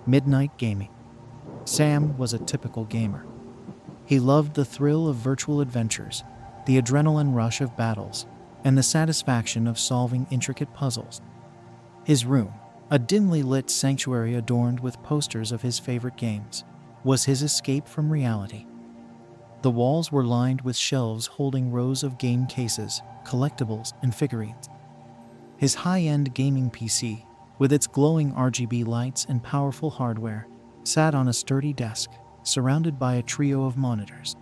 Midnight gaming. Sam was a typical gamer. He loved the thrill of virtual adventures, the adrenaline rush of battles, and the satisfaction of solving intricate puzzles. His room, a dimly lit sanctuary adorned with posters of his favorite games, was his escape from reality. The walls were lined with shelves holding rows of game cases, collectibles, and figurines. His high-end gaming PC, with its glowing RGB lights and powerful hardware, sat on a sturdy desk, surrounded by a trio of monitors.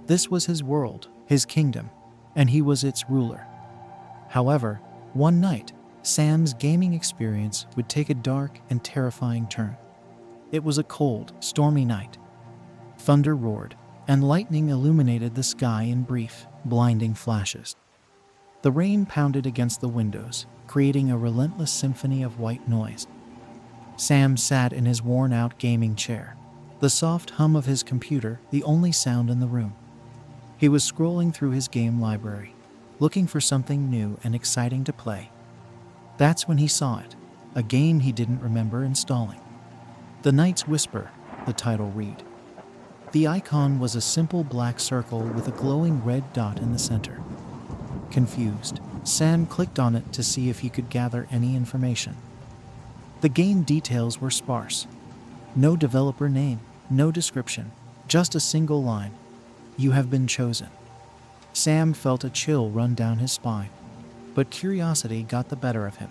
This was his world, his kingdom, and he was its ruler. However, one night, Sam's gaming experience would take a dark and terrifying turn. It was a cold, stormy night. Thunder roared, and lightning illuminated the sky in brief, blinding flashes. The rain pounded against the windows, creating a relentless symphony of white noise. Sam sat in his worn-out gaming chair, the soft hum of his computer the only sound in the room. He was scrolling through his game library, looking for something new and exciting to play. That's when he saw it, a game he didn't remember installing. The Night's Whisper, the title read. The icon was a simple black circle with a glowing red dot in the center. Confused, Sam clicked on it to see if he could gather any information. The game details were sparse. No developer name, no description, just a single line. You have been chosen. Sam felt a chill run down his spine, but curiosity got the better of him.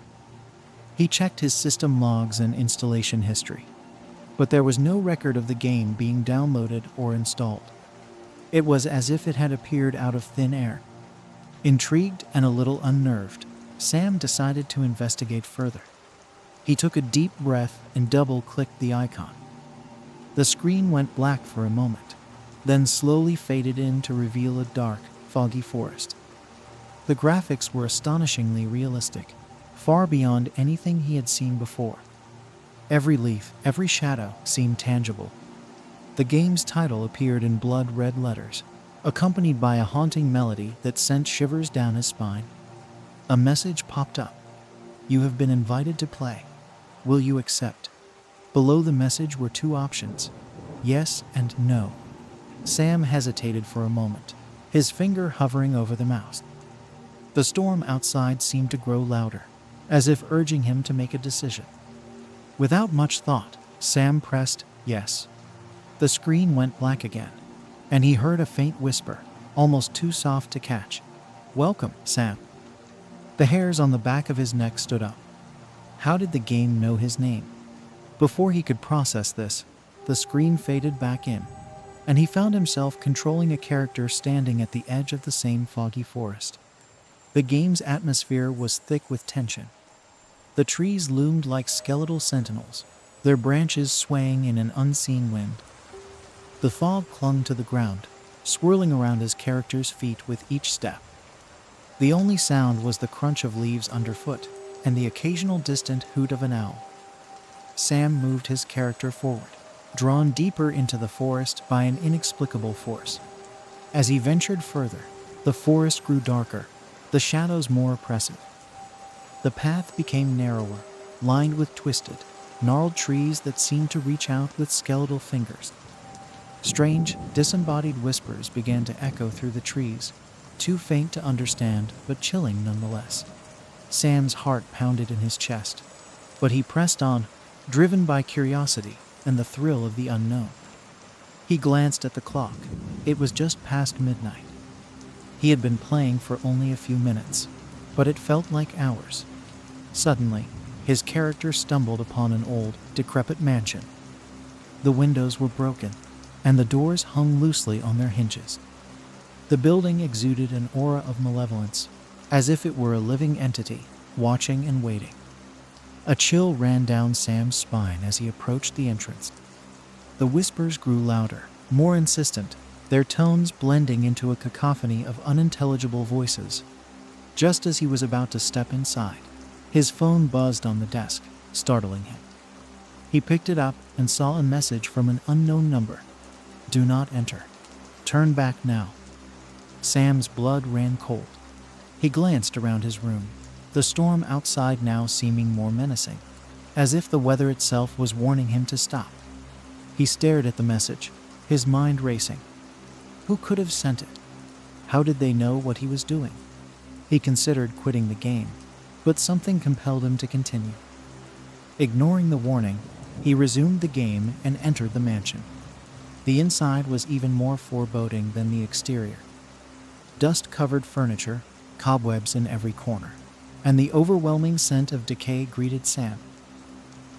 He checked his system logs and installation history, but there was no record of the game being downloaded or installed. It was as if it had appeared out of thin air. Intrigued and a little unnerved, Sam decided to investigate further. He took a deep breath and double-clicked the icon. The screen went black for a moment, then slowly faded in to reveal a dark, foggy forest. The graphics were astonishingly realistic, far beyond anything he had seen before. Every leaf, every shadow seemed tangible. The game's title appeared in blood-red letters, accompanied by a haunting melody that sent shivers down his spine. A message popped up. You have been invited to play. Will you accept? Below the message were two options, yes and no. Sam hesitated for a moment, his finger hovering over the mouse. The storm outside seemed to grow louder, as if urging him to make a decision. Without much thought, Sam pressed yes. The screen went black again, and he heard a faint whisper, almost too soft to catch. Welcome, Sam. The hairs on the back of his neck stood up. How did the game know his name? Before he could process this, the screen faded back in, and he found himself controlling a character standing at the edge of the same foggy forest. The game's atmosphere was thick with tension. The trees loomed like skeletal sentinels, their branches swaying in an unseen wind. The fog clung to the ground, swirling around his character's feet with each step. The only sound was the crunch of leaves underfoot and the occasional distant hoot of an owl. Sam moved his character forward, drawn deeper into the forest by an inexplicable force. As he ventured further, the forest grew darker, the shadows more oppressive. The path became narrower, lined with twisted, gnarled trees that seemed to reach out with skeletal fingers. Strange, disembodied whispers began to echo through the trees, too faint to understand but chilling nonetheless. Sam's heart pounded in his chest, but he pressed on, driven by curiosity and the thrill of the unknown. He glanced at the clock. It was just past midnight. He had been playing for only a few minutes, but it felt like hours. Suddenly, his character stumbled upon an old, decrepit mansion. The windows were broken, and the doors hung loosely on their hinges. The building exuded an aura of malevolence, as if it were a living entity, watching and waiting. A chill ran down Sam's spine as he approached the entrance. The whispers grew louder, more insistent, their tones blending into a cacophony of unintelligible voices. Just as he was about to step inside, his phone buzzed on the desk, startling him. He picked it up and saw a message from an unknown number. Do not enter. Turn back now. Sam's blood ran cold. He glanced around his room, the storm outside now seeming more menacing. as if the weather itself was warning him to stop. He stared at the message, his mind racing. Who could have sent it? How did they know what he was doing? He considered quitting the game, but something compelled him to continue. Ignoring the warning, he resumed the game and entered the mansion. The inside was even more foreboding than the exterior. Dust-covered furniture, cobwebs in every corner, and the overwhelming scent of decay greeted Sam.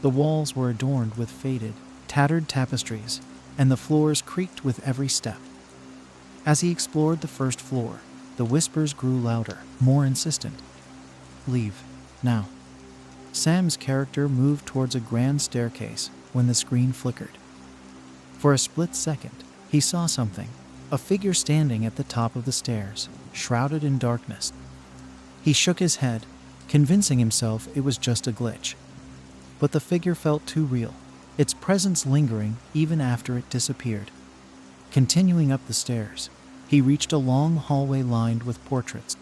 The walls were adorned with faded, tattered tapestries, and the floors creaked with every step. As he explored the first floor, the whispers grew louder, more insistent. "Leave, now." Sam's character moved towards a grand staircase when the screen flickered. For a split second, he saw something, a figure standing at the top of the stairs, shrouded in darkness. He shook his head, convincing himself it was just a glitch. But the figure felt too real, its presence lingering even after it disappeared. Continuing up the stairs, he reached a long hallway lined with portraits.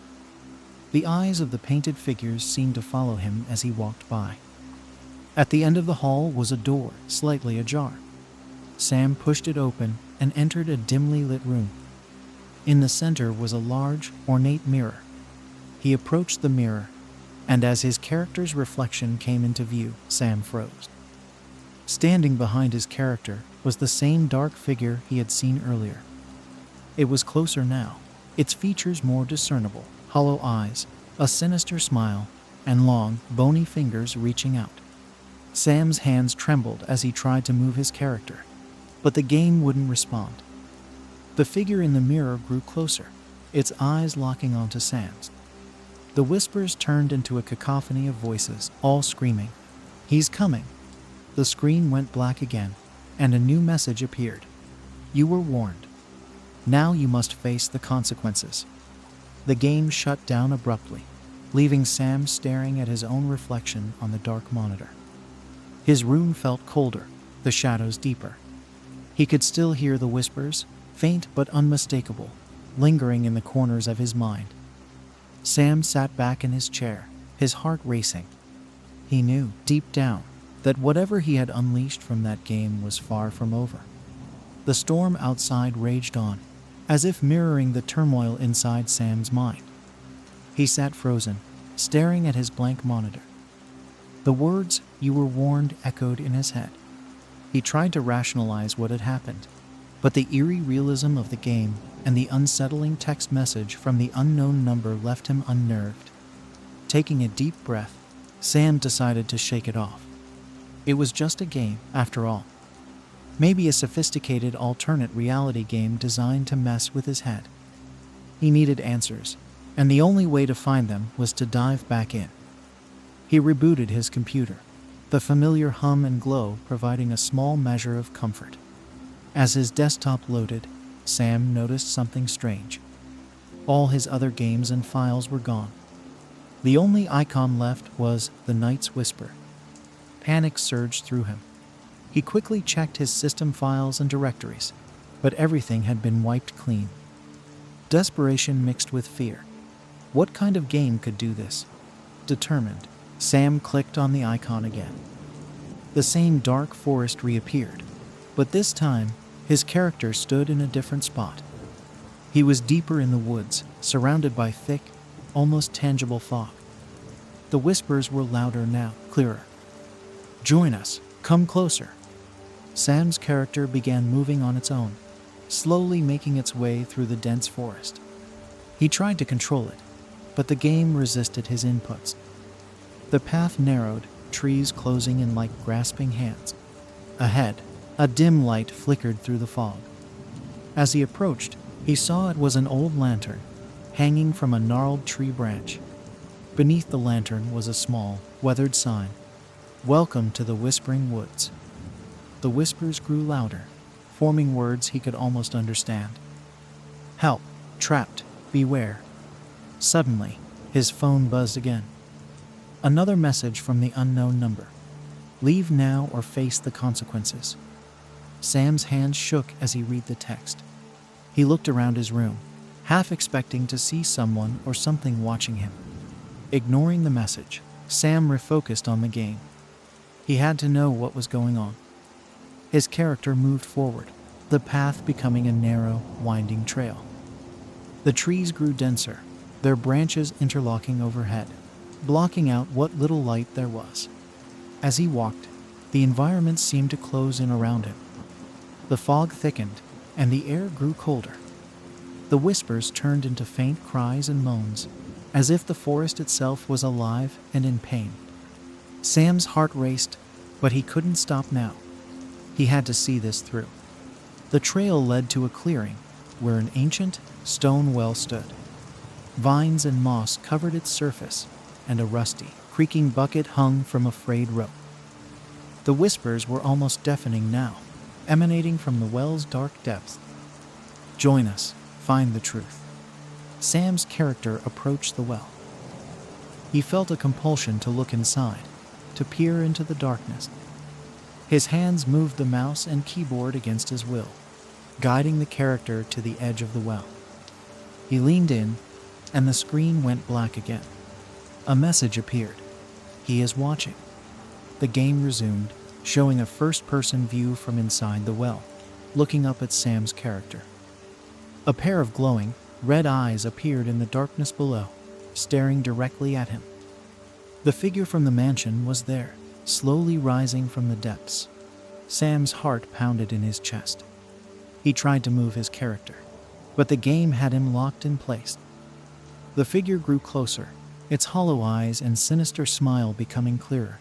The eyes of the painted figures seemed to follow him as he walked by. At the end of the hall was a door, slightly ajar. Sam pushed it open and entered a dimly lit room. In the center was a large, ornate mirror. He approached the mirror, and as his character's reflection came into view, Sam froze. Standing behind his character was the same dark figure he had seen earlier. It was closer now, its features more discernible, hollow eyes, a sinister smile, and long, bony fingers reaching out. Sam's hands trembled as he tried to move his character, but the game wouldn't respond. The figure in the mirror grew closer, its eyes locking onto Sam's. The whispers turned into a cacophony of voices, all screaming, "He's coming!" The screen went black again, and a new message appeared. "You were warned. Now you must face the consequences." The game shut down abruptly, leaving Sam staring at his own reflection on the dark monitor. His room felt colder, the shadows deeper. He could still hear the whispers, faint but unmistakable, lingering in the corners of his mind. Sam sat back in his chair, his heart racing. He knew, deep down, that whatever he had unleashed from that game was far from over. The storm outside raged on, as if mirroring the turmoil inside Sam's mind. He sat frozen, staring at his blank monitor. The words, "You were warned," echoed in his head. He tried to rationalize what had happened, but the eerie realism of the game and the unsettling text message from the unknown number left him unnerved. Taking a deep breath, Sam decided to shake it off. It was just a game, after all. Maybe a sophisticated alternate reality game designed to mess with his head. He needed answers, and the only way to find them was to dive back in. He rebooted his computer, the familiar hum and glow providing a small measure of comfort. As his desktop loaded, Sam noticed something strange. All his other games and files were gone. The only icon left was The Night's Whisper. Panic surged through him. He quickly checked his system files and directories, but everything had been wiped clean. Desperation mixed with fear. What kind of game could do this? Determined, Sam clicked on the icon again. The same dark forest reappeared, but this time, his character stood in a different spot. He was deeper in the woods, surrounded by thick, almost tangible fog. The whispers were louder now, clearer. "Join us, come closer." Sam's character began moving on its own, slowly making its way through the dense forest. He tried to control it, but the game resisted his inputs. The path narrowed, trees closing in like grasping hands. Ahead, a dim light flickered through the fog. As he approached, he saw it was an old lantern, hanging from a gnarled tree branch. Beneath the lantern was a small, weathered sign, "Welcome to the Whispering Woods." The whispers grew louder, forming words he could almost understand. "Help, trapped, beware." Suddenly, his phone buzzed again. Another message from the unknown number. "Leave now or face the consequences." Sam's hands shook as he read the text. He looked around his room, half expecting to see someone or something watching him. Ignoring the message, Sam refocused on the game. He had to know what was going on. His character moved forward, the path becoming a narrow, winding trail. The trees grew denser, their branches interlocking overhead, blocking out what little light there was. As he walked, the environment seemed to close in around him. The fog thickened, and the air grew colder. The whispers turned into faint cries and moans, as if the forest itself was alive and in pain. Sam's heart raced, but he couldn't stop now. He had to see this through. The trail led to a clearing where an ancient stone well stood. Vines and moss covered its surface, and a rusty, creaking bucket hung from a frayed rope. The whispers were almost deafening now, emanating from the well's dark depths. "Join us, find the truth." Sam's character approached the well. He felt a compulsion to look inside, to peer into the darkness. His hands moved the mouse and keyboard against his will, guiding the character to the edge of the well. He leaned in, and the screen went black again. A message appeared. "He is watching." The game resumed, showing a first-person view from inside the well, looking up at Sam's character. A pair of glowing, red eyes appeared in the darkness below, staring directly at him. The figure from the mansion was there, slowly rising from the depths. Sam's heart pounded in his chest. He tried to move his character, but the game had him locked in place. The figure grew closer, its hollow eyes and sinister smile becoming clearer.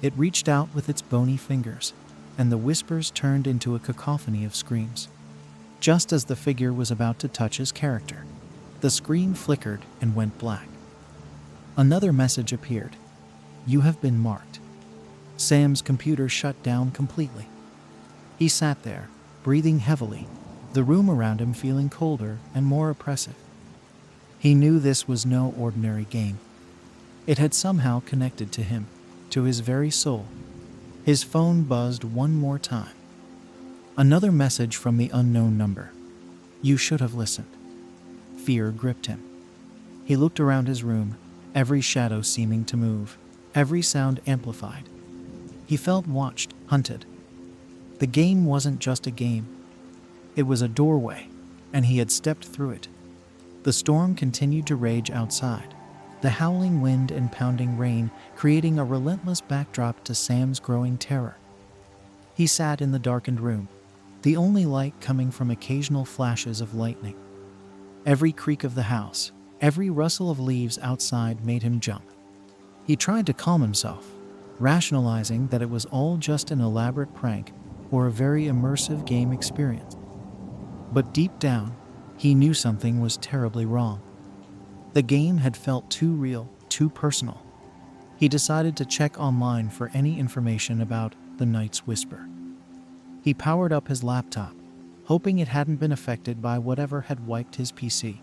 It reached out with its bony fingers, and the whispers turned into a cacophony of screams. Just as the figure was about to touch his character, the screen flickered and went black. Another message appeared. "You have been marked." Sam's computer shut down completely. He sat there, breathing heavily, the room around him feeling colder and more oppressive. He knew this was no ordinary game. It had somehow connected to him, to his very soul. His phone buzzed one more time. Another message from the unknown number. "You should have listened." Fear gripped him. He looked around his room, every shadow seeming to move, every sound amplified. He felt watched, hunted. The game wasn't just a game. It was a doorway, and he had stepped through it. The storm continued to rage outside, the howling wind and pounding rain creating a relentless backdrop to Sam's growing terror. He sat in the darkened room, the only light coming from occasional flashes of lightning. Every creak of the house, every rustle of leaves outside made him jump. He tried to calm himself, rationalizing that it was all just an elaborate prank or a very immersive game experience. But deep down, he knew something was terribly wrong. The game had felt too real, too personal. He decided to check online for any information about the Night's Whisper. He powered up his laptop, hoping it hadn't been affected by whatever had wiped his PC.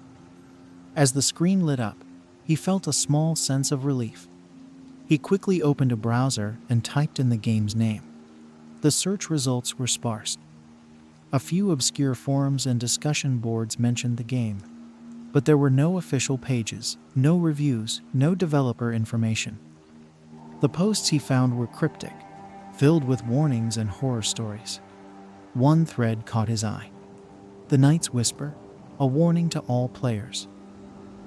As the screen lit up, he felt a small sense of relief. He quickly opened a browser and typed in the game's name. The search results were sparse. A few obscure forums and discussion boards mentioned the game, but there were no official pages, no reviews, no developer information. The posts he found were cryptic, filled with warnings and horror stories. One thread caught his eye. "The Night's Whisper, a warning to all players."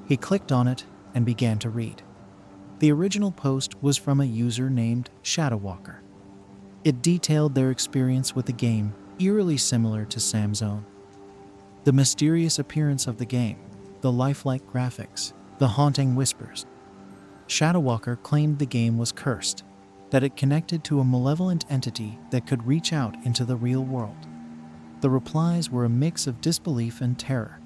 He clicked on it and began to read. The original post was from a user named Shadowwalker. It detailed their experience with the game, eerily similar to Sam's own. The mysterious appearance of the game, the lifelike graphics, the haunting whispers. Shadowwalker claimed the game was cursed, that it connected to a malevolent entity that could reach out into the real world. The replies were a mix of disbelief and terror.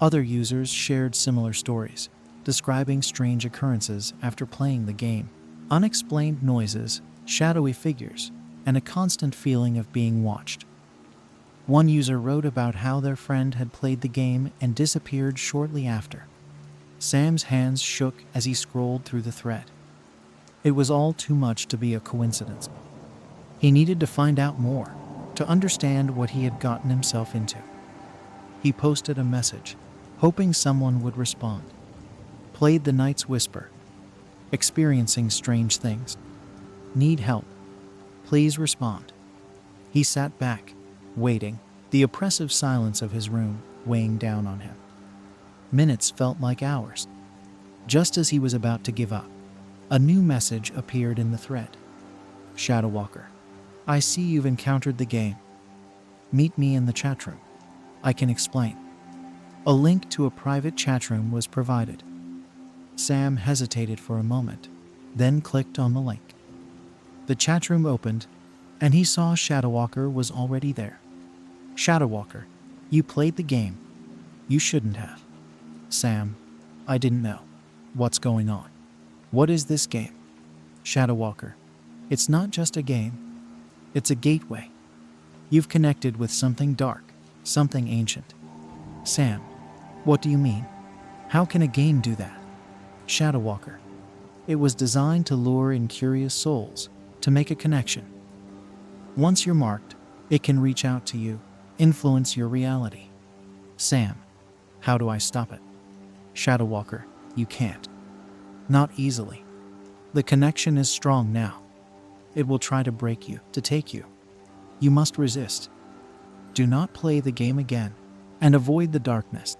Other users shared similar stories, describing strange occurrences after playing the game, unexplained noises, shadowy figures, and a constant feeling of being watched. One user wrote about how their friend had played the game and disappeared shortly after. Sam's hands shook as he scrolled through the thread. It was all too much to be a coincidence. He needed to find out more, to understand what he had gotten himself into. He posted a message, hoping someone would respond. "Played the Night's Whisper. Experiencing strange things. Need help? Please respond. He sat back, waiting, the oppressive silence of his room weighing down on him. Minutes felt like hours. Just as he was about to give up, a new message appeared in the thread. Shadow Walker, I see you've encountered the game. Meet me in the chat room. I can explain. A link to a private chat room was provided. Sam hesitated for a moment, then clicked on the link. The chat room opened, and he saw Shadow Walker was already there. Shadow Walker, you played the game. You shouldn't have. Sam, I didn't know. What's going on? What is this game? Shadow Walker, it's not just a game. It's a gateway. You've connected with something dark, something ancient. Sam, what do you mean? How can a game do that? Shadow Walker, it was designed to lure in curious souls, to make a connection. Once you're marked, it can reach out to you, influence your reality. Sam, how do I stop it? Shadow Walker, you can't. Not easily. The connection is strong now. It will try to break you, to take you. You must resist. Do not play the game again, and avoid the darkness.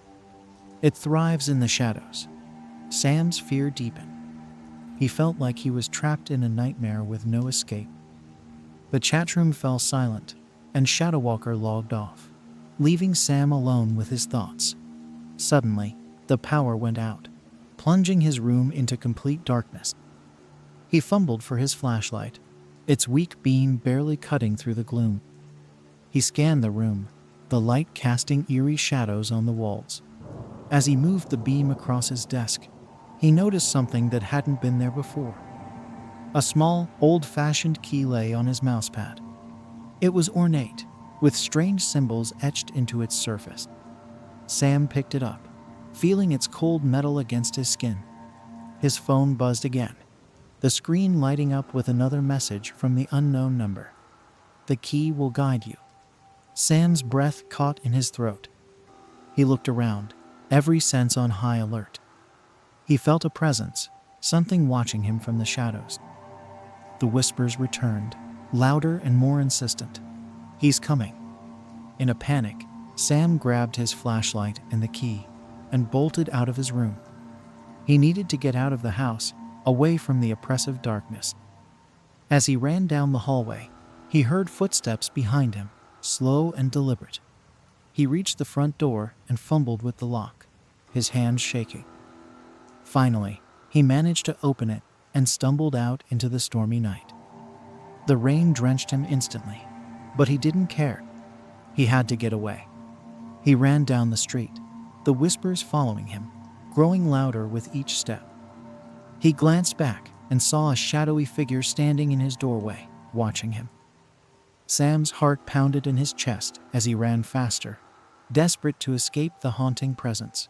It thrives in the shadows. Sam's fear deepened. He felt like he was trapped in a nightmare with no escape. The chat room fell silent, and Shadow Walker logged off, leaving Sam alone with his thoughts. Suddenly, the power went out, plunging his room into complete darkness. He fumbled for his flashlight, its weak beam barely cutting through the gloom. He scanned the room, the light casting eerie shadows on the walls. As he moved the beam across his desk, he noticed something that hadn't been there before. A small, old-fashioned key lay on his mousepad. It was ornate, with strange symbols etched into its surface. Sam picked it up, feeling its cold metal against his skin. His phone buzzed again, the screen lighting up with another message from the unknown number. The key will guide you. Sam's breath caught in his throat. He looked around, every sense on high alert. He felt a presence, something watching him from the shadows. The whispers returned, louder and more insistent. He's coming. In a panic, Sam grabbed his flashlight and the key and bolted out of his room. He needed to get out of the house, away from the oppressive darkness. As he ran down the hallway, he heard footsteps behind him, slow and deliberate. He reached the front door and fumbled with the lock, his hands shaking. Finally, he managed to open it and stumbled out into the stormy night. The rain drenched him instantly, but he didn't care. He had to get away. He ran down the street, the whispers following him, growing louder with each step. He glanced back and saw a shadowy figure standing in his doorway, watching him. Sam's heart pounded in his chest as he ran faster, desperate to escape the haunting presence.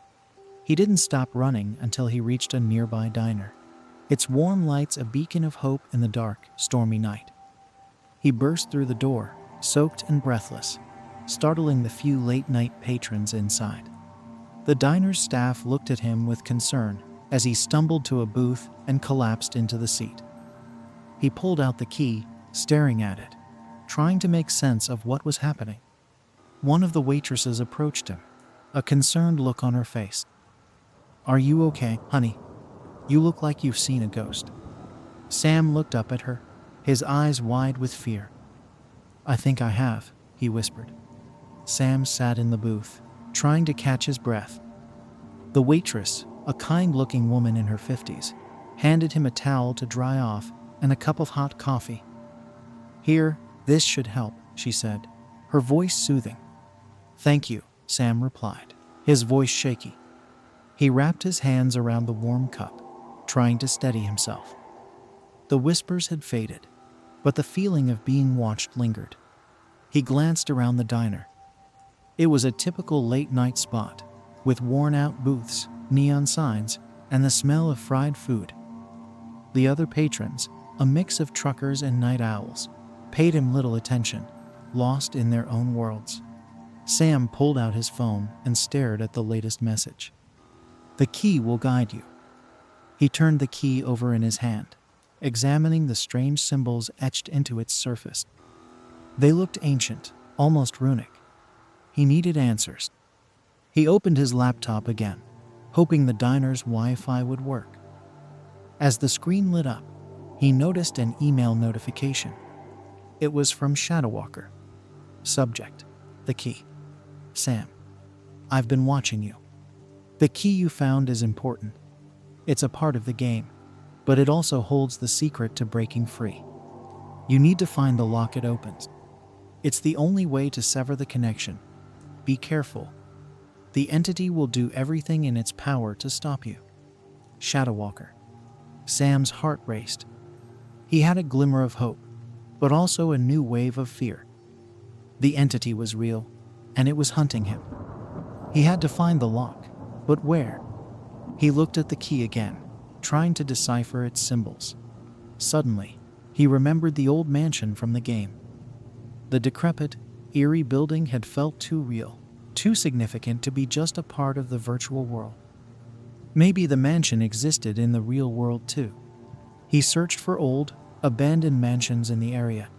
He didn't stop running until he reached a nearby diner, its warm lights a beacon of hope in the dark, stormy night. He burst through the door, soaked and breathless, startling the few late-night patrons inside. The diner's staff looked at him with concern as he stumbled to a booth and collapsed into the seat. He pulled out the key, staring at it, trying to make sense of what was happening. One of the waitresses approached him, a concerned look on her face. "Are you okay, honey? You look like you've seen a ghost." Sam looked up at her, his eyes wide with fear. "I think I have," he whispered. Sam sat in the booth, trying to catch his breath. The waitress, a kind-looking woman in her 50s, handed him a towel to dry off and a cup of hot coffee. "Here, this should help," she said, her voice soothing. "Thank you," Sam replied, his voice shaky. He wrapped his hands around the warm cup, trying to steady himself. The whispers had faded, but the feeling of being watched lingered. He glanced around the diner. It was a typical late-night spot, with worn-out booths, neon signs, and the smell of fried food. The other patrons, a mix of truckers and night owls, paid him little attention, lost in their own worlds. Sam pulled out his phone and stared at the latest message. "The key will guide you." He turned the key over in his hand. examining the strange symbols etched into its surface. They looked ancient, almost runic. He needed answers. He opened his laptop again, hoping the diner's Wi-Fi would work. As the screen lit up, he noticed an email notification. It was from Shadowwalker. Subject: the key. Sam, I've been watching you. The key you found is important. It's a part of the game, but it also holds the secret to breaking free. You need to find the lock it opens. It's the only way to sever the connection. Be careful. The entity will do everything in its power to stop you. Shadowwalker. Sam's heart raced. He had a glimmer of hope, but also a new wave of fear. The entity was real, and it was hunting him. He had to find the lock, but where? He looked at the key again, trying to decipher its symbols. Suddenly, he remembered the old mansion from the game. The decrepit, eerie building had felt too real, too significant to be just a part of the virtual world. Maybe the mansion existed in the real world too. He searched for old, abandoned mansions in the area.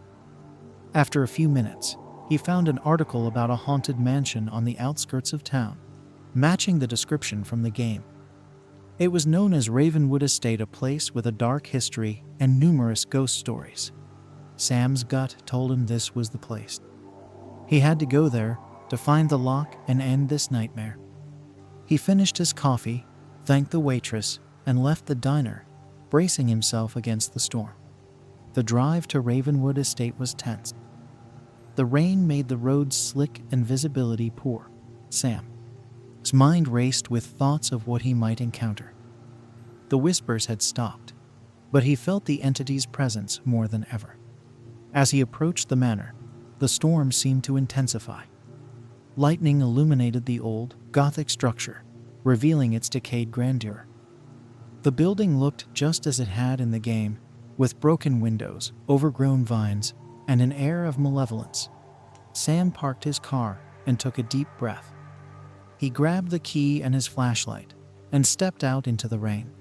After a few minutes, he found an article about a haunted mansion on the outskirts of town, matching the description from the game. It was known as Ravenwood Estate, a place with a dark history and numerous ghost stories. Sam's gut told him this was the place. He had to go there to find the lock and end this nightmare. He finished his coffee, thanked the waitress, and left the diner, bracing himself against the storm. The drive to Ravenwood Estate was tense. The rain made the roads slick and visibility poor. Sam's mind raced with thoughts of what he might encounter. The whispers had stopped, but he felt the entity's presence more than ever. As he approached the manor, the storm seemed to intensify. Lightning illuminated the old, Gothic structure, revealing its decayed grandeur. The building looked just as it had in the game, with broken windows, overgrown vines, and an air of malevolence. Sam parked his car and took a deep breath. He grabbed the key and his flashlight and stepped out into the rain.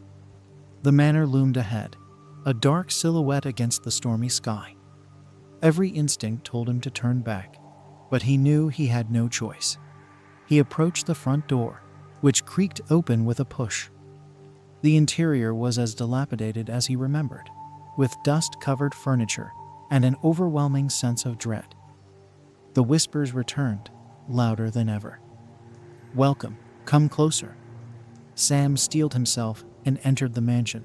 The manor loomed ahead, a dark silhouette against the stormy sky. Every instinct told him to turn back, but he knew he had no choice. He approached the front door, which creaked open with a push. The interior was as dilapidated as he remembered, with dust-covered furniture and an overwhelming sense of dread. The whispers returned, louder than ever. "Welcome, come closer." Sam steeled himself and entered the mansion.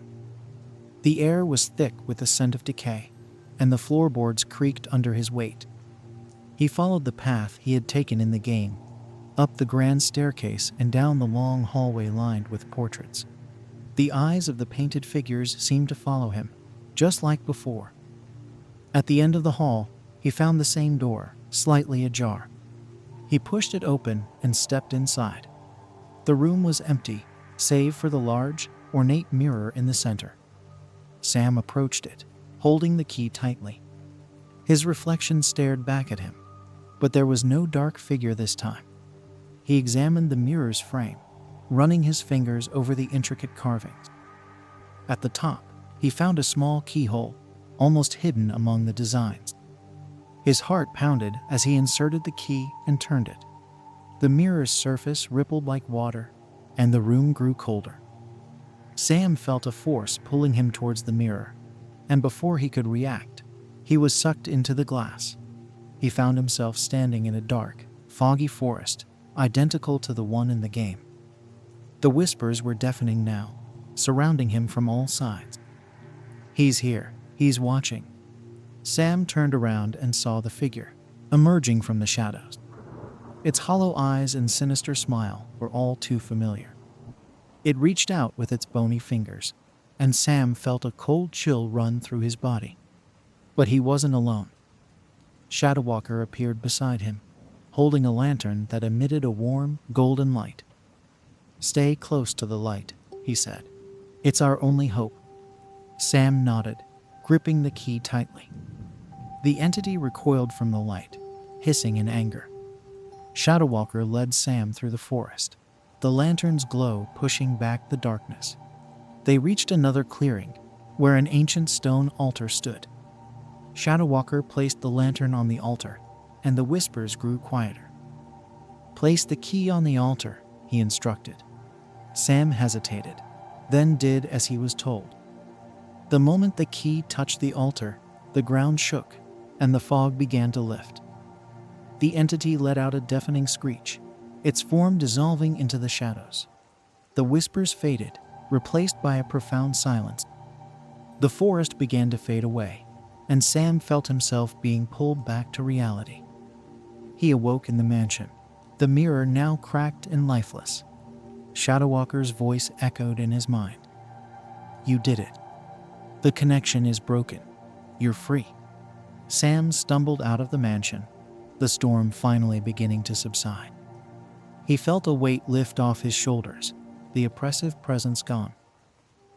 The air was thick with the scent of decay, and the floorboards creaked under his weight. He followed the path he had taken in the game, up the grand staircase and down the long hallway lined with portraits. The eyes of the painted figures seemed to follow him, just like before. At the end of the hall, he found the same door, slightly ajar. He pushed it open and stepped inside. The room was empty, save for the large, ornate mirror in the center. Sam approached it, holding the key tightly. His reflection stared back at him, but there was no dark figure this time. He examined the mirror's frame, running his fingers over the intricate carvings. At the top, he found a small keyhole, almost hidden among the designs. His heart pounded as he inserted the key and turned it. The mirror's surface rippled like water, and the room grew colder. Sam felt a force pulling him towards the mirror, and before he could react, he was sucked into the glass. He found himself standing in a dark, foggy forest, identical to the one in the game. The whispers were deafening now, surrounding him from all sides. "He's here, he's watching." Sam turned around and saw the figure, emerging from the shadows. Its hollow eyes and sinister smile were all too familiar. It reached out with its bony fingers, and Sam felt a cold chill run through his body. But he wasn't alone. Shadowwalker appeared beside him, holding a lantern that emitted a warm, golden light. "Stay close to the light," he said. "It's our only hope." Sam nodded, gripping the key tightly. The entity recoiled from the light, hissing in anger. Shadowwalker led Sam through the forest, the lantern's glow pushing back the darkness. They reached another clearing, where an ancient stone altar stood. Shadow Walker placed the lantern on the altar, and the whispers grew quieter. "Place the key on the altar," he instructed. Sam hesitated, then did as he was told. The moment the key touched the altar, the ground shook, and the fog began to lift. The entity let out a deafening screech, its form dissolving into the shadows. The whispers faded, replaced by a profound silence. The forest began to fade away, and Sam felt himself being pulled back to reality. He awoke in the mansion, the mirror now cracked and lifeless. Shadow Walker's voice echoed in his mind. "You did it. The connection is broken. You're free." Sam stumbled out of the mansion, the storm finally beginning to subside. He felt a weight lift off his shoulders, the oppressive presence gone.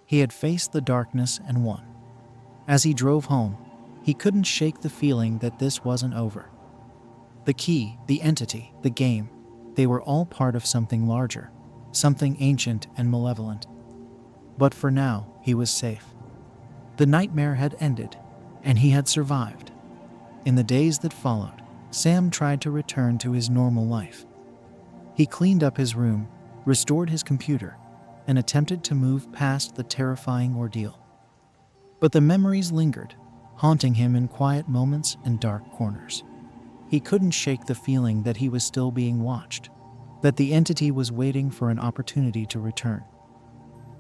He had faced the darkness and won. As he drove home, he couldn't shake the feeling that this wasn't over. The key, the entity, the game, they were all part of something larger, something ancient and malevolent. But for now, he was safe. The nightmare had ended, and he had survived. In the days that followed, Sam tried to return to his normal life. He cleaned up his room, restored his computer, and attempted to move past the terrifying ordeal. But the memories lingered, haunting him in quiet moments and dark corners. He couldn't shake the feeling that he was still being watched, that the entity was waiting for an opportunity to return.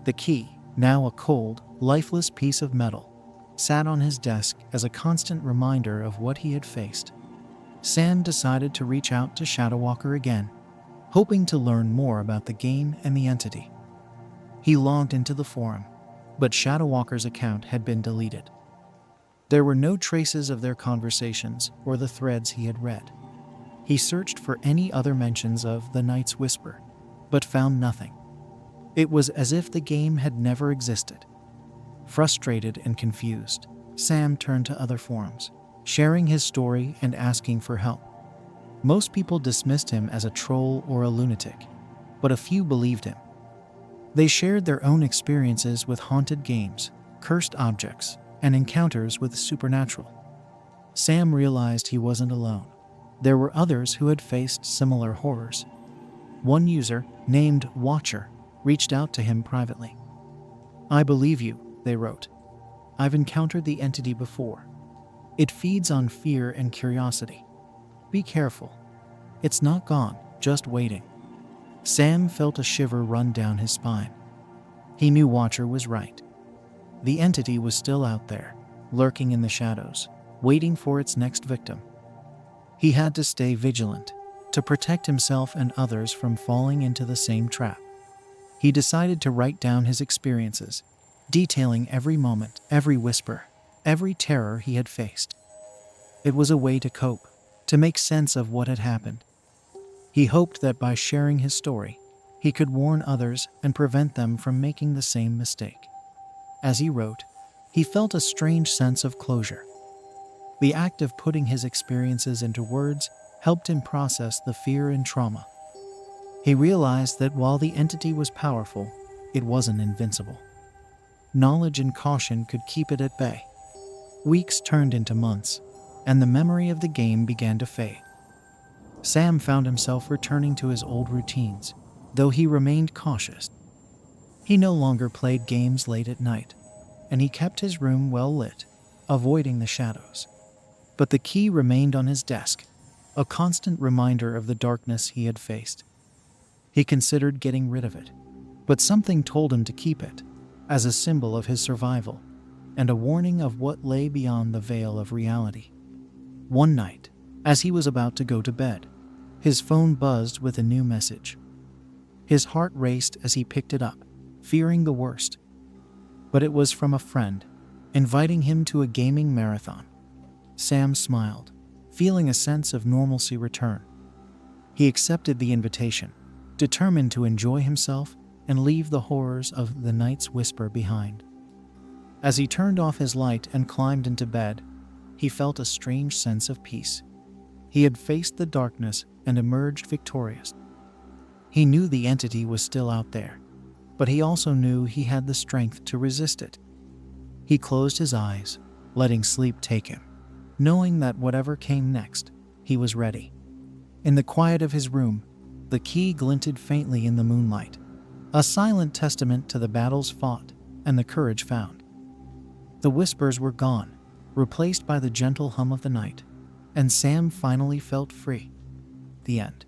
The key, now a cold, lifeless piece of metal, sat on his desk as a constant reminder of what he had faced. Sam decided to reach out to Shadow Walker again, hoping to learn more about the game and the entity. He logged into the forum, but Shadow Walker's account had been deleted. There were no traces of their conversations or the threads he had read. He searched for any other mentions of the Night's Whisper, but found nothing. It was as if the game had never existed. Frustrated and confused, Sam turned to other forums, sharing his story and asking for help. Most people dismissed him as a troll or a lunatic, but a few believed him. They shared their own experiences with haunted games, cursed objects, and encounters with the supernatural. Sam realized he wasn't alone. There were others who had faced similar horrors. One user, named Watcher, reached out to him privately. "I believe you," they wrote. "I've encountered the entity before. It feeds on fear and curiosity. Be careful. It's not gone, just waiting." Sam felt a shiver run down his spine. He knew Watcher was right. The entity was still out there, lurking in the shadows, waiting for its next victim. He had to stay vigilant, to protect himself and others from falling into the same trap. He decided to write down his experiences, detailing every moment, every whisper, every terror he had faced. It was a way to cope, to make sense of what had happened. He hoped that by sharing his story, he could warn others and prevent them from making the same mistake. As he wrote, he felt a strange sense of closure. The act of putting his experiences into words helped him process the fear and trauma. He realized that while the entity was powerful, it wasn't invincible. Knowledge and caution could keep it at bay. Weeks turned into months, and the memory of the game began to fade. Sam found himself returning to his old routines, though he remained cautious. He no longer played games late at night, and he kept his room well lit, avoiding the shadows. But the key remained on his desk, a constant reminder of the darkness he had faced. He considered getting rid of it, but something told him to keep it, as a symbol of his survival, and a warning of what lay beyond the veil of reality. One night, as he was about to go to bed, his phone buzzed with a new message. His heart raced as he picked it up, fearing the worst. But it was from a friend, inviting him to a gaming marathon. Sam smiled, feeling a sense of normalcy return. He accepted the invitation, determined to enjoy himself and leave the horrors of the Night's Whisper behind. As he turned off his light and climbed into bed, he felt a strange sense of peace. He had faced the darkness and emerged victorious. He knew the entity was still out there, but he also knew he had the strength to resist it. He closed his eyes, letting sleep take him, knowing that whatever came next, he was ready. In the quiet of his room, the key glinted faintly in the moonlight, a silent testament to the battles fought and the courage found. The whispers were gone, replaced by the gentle hum of the night, and Sam finally felt free. The end.